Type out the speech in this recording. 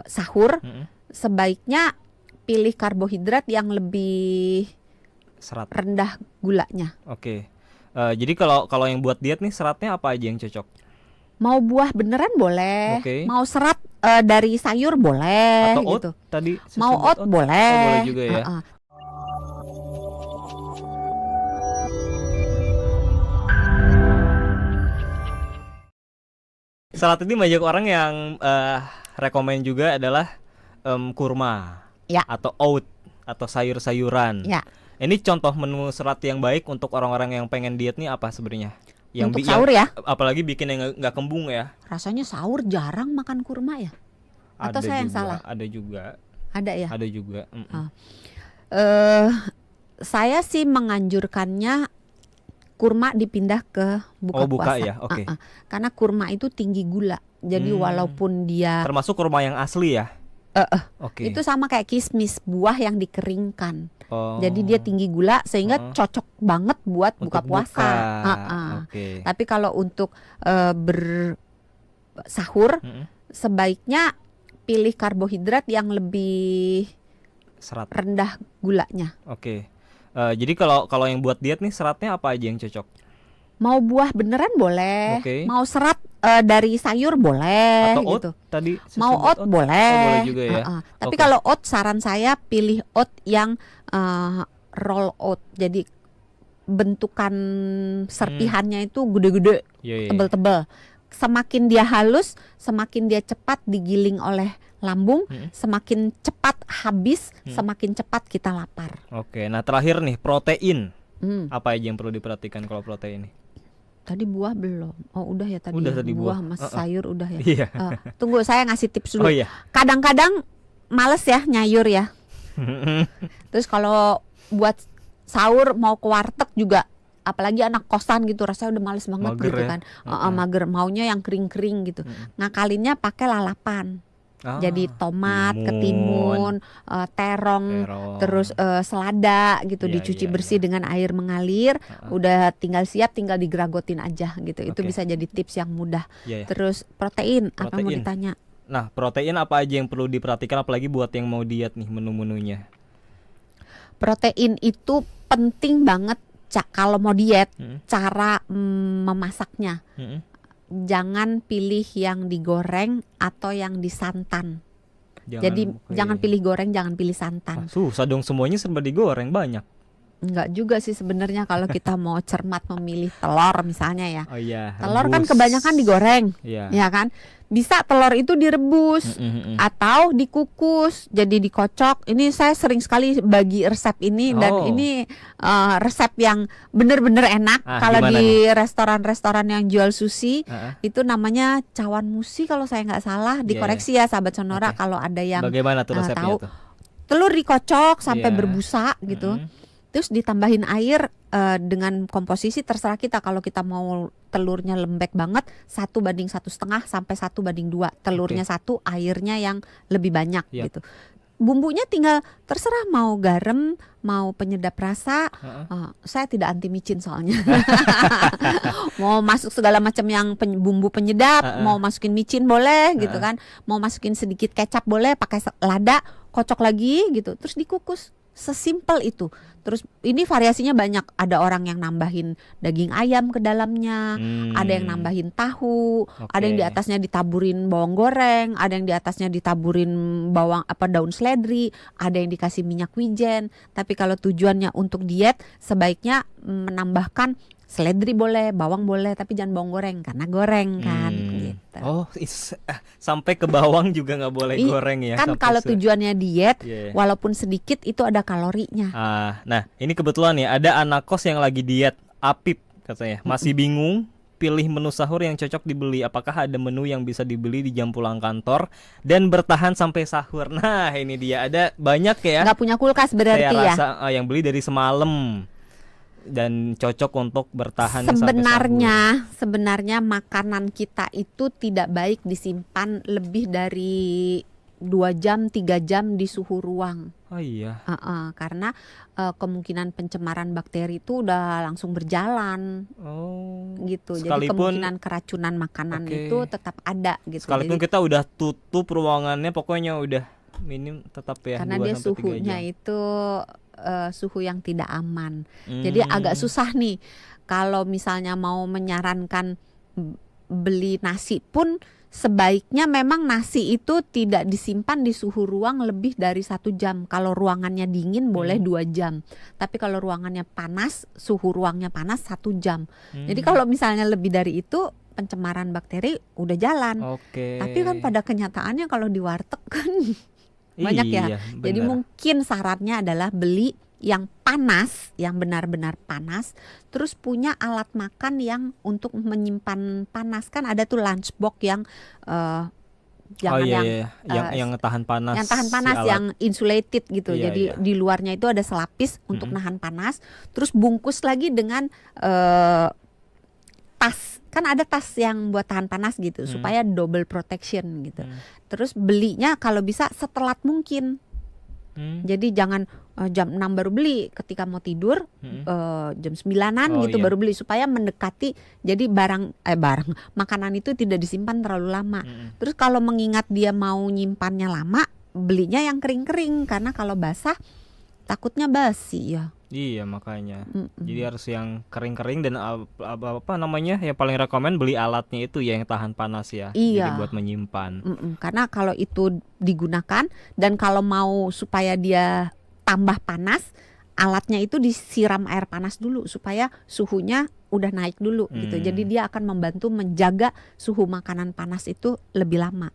sahur, Mm-mm. sebaiknya pilih karbohidrat yang lebih Serat. rendah gulanya. Oke. Jadi kalau yang buat diet nih seratnya apa aja yang cocok? Mau buah beneran boleh, Oke. mau serat dari sayur boleh Atau oat gitu. tadi Mau susu buat oat oat? Oh, boleh. boleh juga ya. Heeh. Salat ini banyak orang yang rekomen juga adalah kurma Ya, atau oat atau sayur-sayuran. ya. Ini contoh menu serat yang baik untuk orang-orang yang pengen diet nih apa sebenarnya? Untuk Yang sahur ya. apalagi bikin yang nggak kembung ya. Rasanya sahur jarang makan kurma ya? Atau Ada saya yang juga, salah? ada juga, Ada ya. ada juga. Mm-mm. Eh, saya sih menganjurkannya kurma dipindah ke buka Oh, buka puasa. ya, oke. Karena kurma itu tinggi gula. Jadi walaupun dia Termasuk kurma yang asli ya. Oke. itu sama kayak kismis, buah yang dikeringkan. Oh. Jadi dia tinggi gula sehingga cocok banget buat buka Untuk puasa. Oke. Tapi kalau untuk bersahur, Mm-mm. sebaiknya pilih karbohidrat yang lebih Serat. rendah gulanya. Oke. Jadi kalau yang buat diet nih seratnya apa aja yang cocok? Mau buah beneran boleh, Oke. mau serat dari sayur boleh Atau oat gitu. tadi susu Mau buat oat boleh. Oh, boleh juga ya. Tapi Oke. kalau oat, saran saya pilih oat yang roll oat. Jadi bentukan serpihannya itu gede-gede, Iya, iya. tebel-tebel. Semakin dia halus, semakin dia cepat digiling oleh lambung, semakin cepat habis, semakin cepat kita lapar. Oke. Nah, terakhir nih protein. Hmm. Apa aja yang perlu diperhatikan kalau protein ini? Tadi buah belum? Oh udah ya tadi. Udah ya? tadi buah buah. sama sayur udah ya. Iya. Tunggu saya ngasih tips dulu. Oh iya. Kadang-kadang males ya nyayur ya. Terus kalau buat sahur mau ke warteg juga, apalagi anak kosan gitu, rasanya udah males banget Mager gitu ya. kan. Mager, maunya yang kering-kering gitu. Ngakalinnya pakai lalapan. Jadi tomat, ketimun, terong, terus selada gitu, Iya, dicuci iya, bersih iya. dengan air mengalir. Udah tinggal siap, tinggal digeragotin aja gitu. Itu Oke. bisa jadi tips yang mudah. Iya, ya. Terus protein, apa mau Protein. ditanya? Nah, protein apa aja yang perlu diperhatikan apalagi buat yang mau diet nih menu-menunya? Protein itu penting banget kalau mau diet. Cara memasaknya. Jangan pilih yang digoreng atau yang disantan. Jadi jangan pilih goreng, jangan pilih santan. Susah dong, semuanya serba digoreng banyak. Enggak juga sih sebenarnya kalau kita mau cermat memilih telur misalnya ya. Oh iya, Telur kan rebus. kebanyakan digoreng. Iya. Ya kan? Bisa telur itu direbus atau dikukus, jadi dikocok. Ini saya sering sekali bagi resep ini dan Oh. ini resep yang bener-bener enak. Kalau gimana di restoran-restoran yang jual sushi Ah, itu namanya cawan musi kalau saya nggak salah. Dikoreksi ya sahabat Sonora Oke. kalau ada yang Bagaimana tuh resepnya tahu. tuh? Telur dikocok sampai Iya. berbusa gitu. Terus ditambahin air dengan komposisi terserah kita. Kalau kita mau telurnya lembek banget, 1:1,5 sampai 1:2. Telurnya satu, airnya yang lebih banyak Yap. gitu. Bumbunya tinggal terserah mau garam, mau penyedap rasa. Saya tidak anti micin soalnya. Mau masuk segala macam yang bumbu penyedap, mau masukin micin boleh gitu kan. Mau masukin sedikit kecap boleh, pakai lada, kocok lagi gitu. Terus dikukus. Sesimpel itu. Terus ini variasinya banyak. Ada orang yang nambahin daging ayam ke dalamnya, ada yang nambahin tahu, ada yang di atasnya ditaburin bawang goreng, ada yang di atasnya ditaburin daun seledri, ada yang dikasih minyak wijen. Tapi kalau tujuannya untuk diet, sebaiknya menambahkan seledri boleh, bawang boleh, tapi jangan bawang goreng karena goreng kan gitu. Oh, sampai ke bawang juga nggak boleh goreng ya. Kan kalau tujuannya diet, walaupun sedikit itu ada kalorinya. Nah ini kebetulan ya ada anak kos yang lagi diet, Apip katanya, masih bingung pilih menu sahur yang cocok dibeli. Apakah ada menu yang bisa dibeli di jam pulang kantor dan bertahan sampai sahur? Nah ini dia, ada banyak ya. Nggak punya kulkas berarti saya ya? rasa yang beli dari semalam dan cocok untuk bertahan sebenarnya makanan kita itu tidak baik disimpan lebih dari 2 jam 3 jam di suhu ruang. Oh iya. Karena kemungkinan pencemaran bakteri itu udah langsung berjalan Oh. gitu. Jadi Sekalipun kemungkinan keracunan makanan Oke. itu tetap ada gitu. sekalipun Jadi kita udah tutup ruangannya, pokoknya udah minim tetap ya karena 2 dia sampai 3 suhunya jam. itu suhu yang tidak aman. Jadi agak susah nih kalau misalnya mau menyarankan beli nasi pun sebaiknya memang nasi itu tidak disimpan di suhu ruang lebih dari 1 jam. Kalau ruangannya dingin boleh 2 jam. Tapi kalau ruangannya panas, suhu ruangnya panas 1 jam. Jadi kalau misalnya lebih dari itu pencemaran bakteri udah jalan. Oke. Tapi kan pada kenyataannya kalau di warteg kan banyak ya. Iya, Jadi benar. mungkin sarannya adalah beli yang panas, yang benar-benar panas, terus punya alat makan yang untuk menyimpan panas. Kan ada tuh lunchbox yang Oh jangan iya, yang iya. yang tahan panas. yang tahan si panas, alat. yang insulated gitu. Iya, Jadi iya. di luarnya itu ada selapis untuk nahan panas, terus bungkus lagi dengan tas. Kan ada tas yang buat tahan panas gitu supaya double protection gitu. Terus belinya kalau bisa setelat mungkin. Jadi jangan jam 6 baru beli, ketika mau tidur jam 9-an Oh, gitu iya. baru beli supaya mendekati, jadi barang makanan itu tidak disimpan terlalu lama. Terus kalau mengingat dia mau nyimpannya lama, belinya yang kering-kering karena kalau basah takutnya basi ya. Iya, makanya. Jadi harus yang kering-kering dan apa namanya? Yang paling rekomen beli alatnya itu ya yang tahan panas ya. Jadi Iya. buat menyimpan. Karena kalau itu digunakan dan kalau mau supaya dia tambah panas, alatnya itu disiram air panas dulu supaya suhunya udah naik dulu gitu. Jadi dia akan membantu menjaga suhu makanan panas itu lebih lama.